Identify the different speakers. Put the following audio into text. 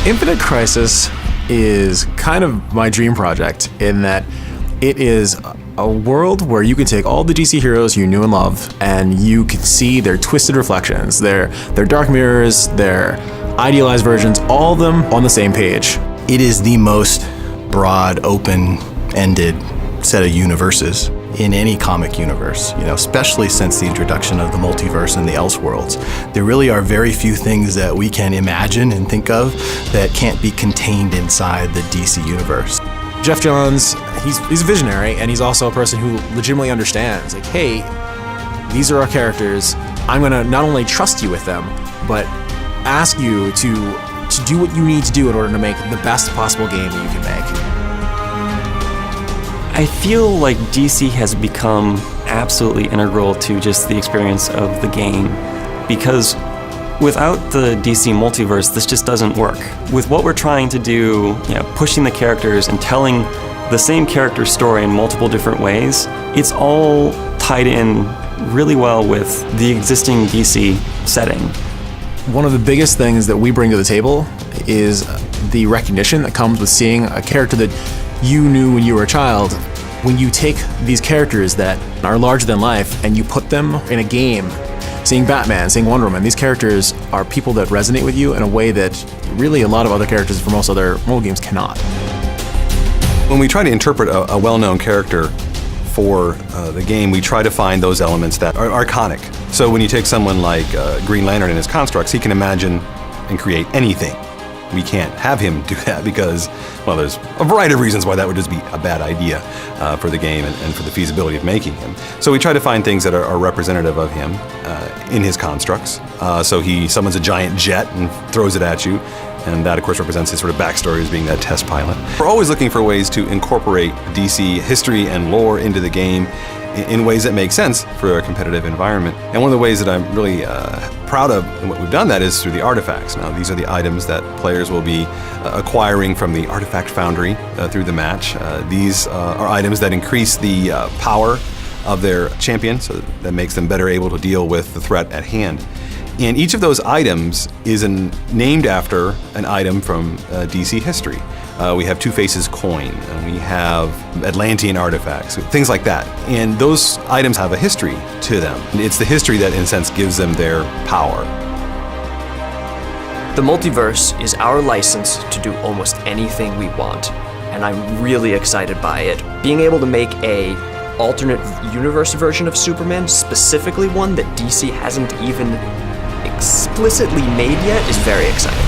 Speaker 1: Infinite Crisis is kind of my dream project in that it is a world where you can take all the DC heroes you knew and loved, and you can see their twisted reflections, their dark mirrors, their idealized versions, all of them on the same page.
Speaker 2: It is the most broad, open-ended set of universes in any comic universe, especially since the introduction of the multiverse and the Elseworlds. There really are very few things that we can imagine and think of that can't be contained inside the DC universe.
Speaker 1: Geoff Johns, he's a visionary, and he's also a person who legitimately understands, like, hey, these are our characters. I'm gonna not only trust you with them, but ask you to do what you need to do in order to make the best possible game that you can make.
Speaker 3: I feel like DC has become absolutely integral to just the experience of the game, because without the DC multiverse, this just doesn't work. With what we're trying to do, pushing the characters and telling the same character story in multiple different ways, it's all tied in really well with the existing DC setting.
Speaker 1: One of the biggest things that we bring to the table is the recognition that comes with seeing a character that you knew when you were a child. When you take these characters that are larger than life and you put them in a game, seeing Batman, seeing Wonder Woman, these characters are people that resonate with you in a way that really a lot of other characters from most other mobile games cannot.
Speaker 4: When we try to interpret a well-known character for the game, we try to find those elements that are iconic. So when you take someone like Green Lantern and his constructs, he can imagine and create anything. We can't have him do that because, well, there's a variety of reasons why that would just be a bad idea for the game and for the feasibility of making him. So we try to find things that are representative of him in his constructs. So he summons a giant jet and throws it at you, and that, of course, represents his sort of backstory as being that test pilot. We're always looking for ways to incorporate DC history and lore into the game in ways that make sense for a competitive environment. And one of the ways that I'm really proud of and what we've done that is through the artifacts. Now, these are the items that players will be acquiring from the Artifact Foundry through the match. These are items that increase the power of their champion, so that makes them better able to deal with the threat at hand. And each of those items is named after an item from DC history. We have Two-Face's coin, and we have Atlantean artifacts, things like that. And those items have a history to them. It's the history that, in a sense, gives them their power.
Speaker 5: The multiverse is our license to do almost anything we want, and I'm really excited by it. Being able to make a alternate universe version of Superman, specifically one that DC hasn't even explicitly made yet, is very exciting.